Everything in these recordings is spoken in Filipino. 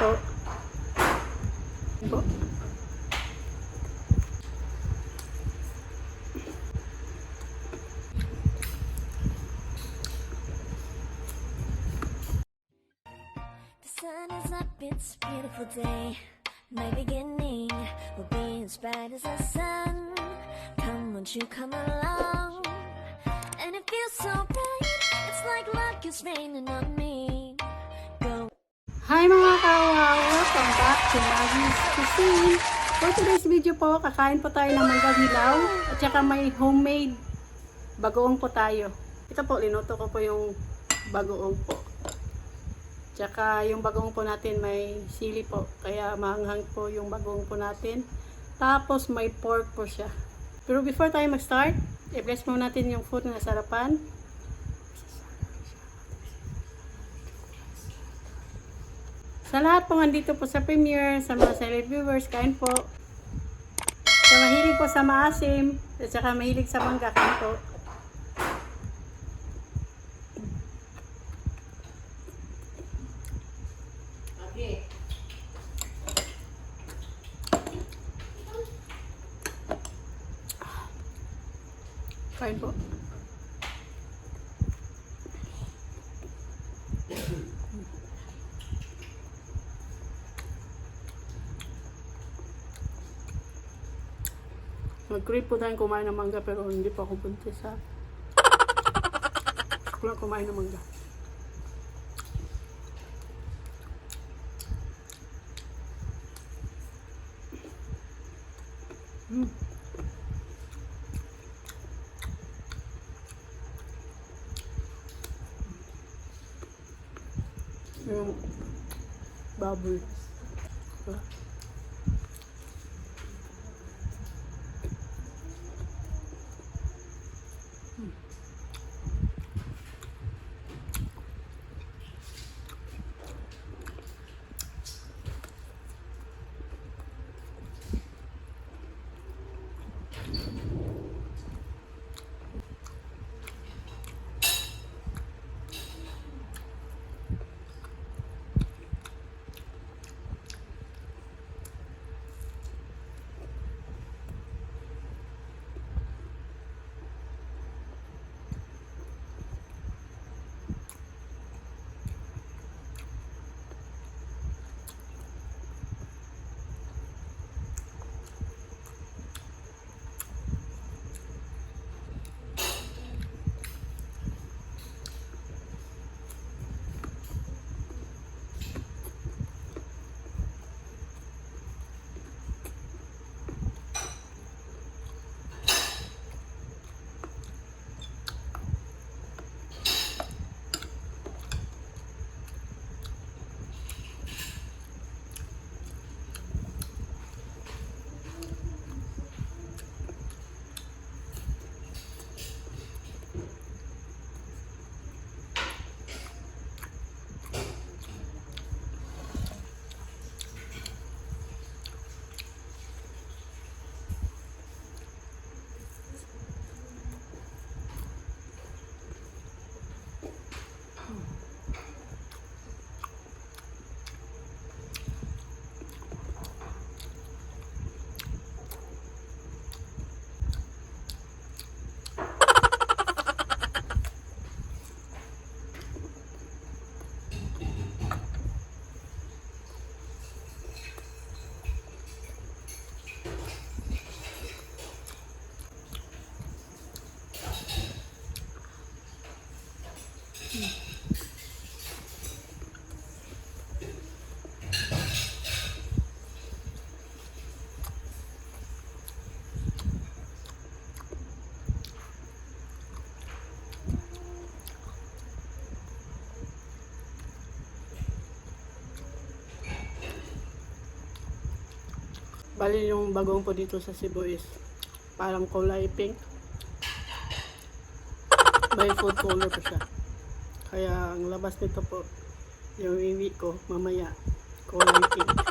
po. Po. The sun is up, it's a beautiful day. My beginning will be as bright as the sun. Come, won't you come along? And it feels so bright, it's like luck is raining on me. Go. Hi mga kawaw! Welcome back to Maggie's Cuisine. For today's video po, kakain po tayo ng manggang hilaw at saka may homemade bagoong po tayo. Ito po, linuto ko po yung bagoong po. Tsaka yung bagoong po natin may sili po, kaya maanghang po yung bagoong po natin. Tapos may pork po siya. Pero before tayo mag-start, i-bless mo natin yung food na sarapan. Sa lahat po andito po sa premiere, sa mga celeb viewers, kain po. Sa mahilig po sa maasim, at saka mahilig sa mangga, kain po. Kain po. Nag-crave po tayong kumain ng mangga pero hindi pa ako buntis ha. Ako lang kumain ng mangga. Yung baboy. Bali yung bagoong po dito sa Cebu is parang kulay pink. May food color po siya. Kaya ang labas nito po, yung iwi ko mamaya, kulay pink.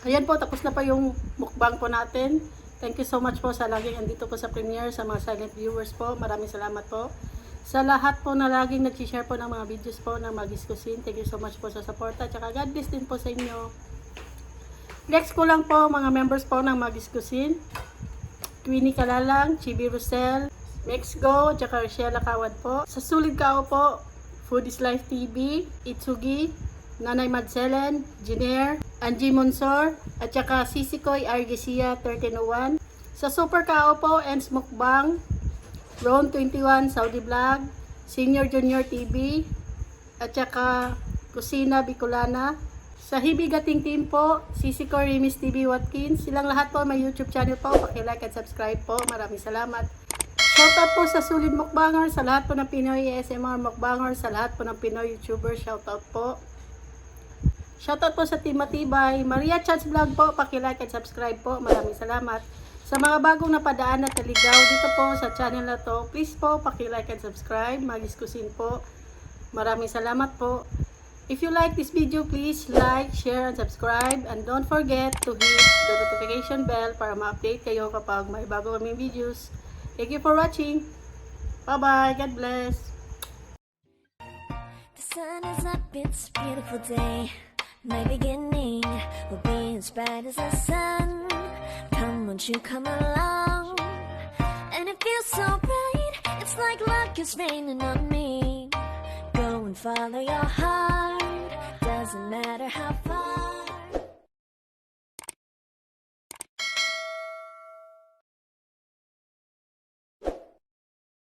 Ayan po, tapos na pa yung mukbang po natin. Thank you so much po sa laging andito po sa premiere, sa mga silent viewers po. Maraming salamat po. Sa lahat po na laging nag-share po ng mga videos po ng Magis Cuisine. Thank you so much po sa support. At saka God bless din po sa inyo. Next ko lang po mga members po ng Magis Cuisine. Queenie Kalalang, Chibi Rosel, Mex Go, at saka Rochelle Kawad po. Sa Sulid Kao po, Food is Life TV, Itsugi, Nanay Madselen, Jiner, Angie Monsor, at saka Sisikoy Argesia 1301. Sa Super Kao po, Ens Mukbang, Ron 21, Saudi Vlog, Senior Junior TV, at saka Kusina Bicolana. Sa Hibigating Team po, Sisikoy Remis TV Watkins. Silang lahat po may YouTube channel po. Paki-like at subscribe po. Maraming salamat. Shoutout po sa Sulid Mukbanger, sa lahat po ng Pinoy ASMR Mukbanger, sa lahat po ng Pinoy YouTuber. Shoutout po. Shoutout po sa Team Matibay, Maria Chats Vlog po, paki-like at subscribe po. Maraming salamat. Sa mga bagong napadaan at naligaw dito po sa channel na to, please po paki-like and subscribe. Magis Cuisine po. Maraming salamat po. If you like this video, please like, share, and subscribe. And don't forget to hit the notification bell para ma-update kayo kapag may bago kaming videos. Thank you for watching. Bye-bye. God bless. The sun is up, it's a beautiful day. My beginning will be as bright as the sun. Come, won't you come along? And it feels so bright, it's like luck is raining on me. Go and follow your heart, doesn't matter how far.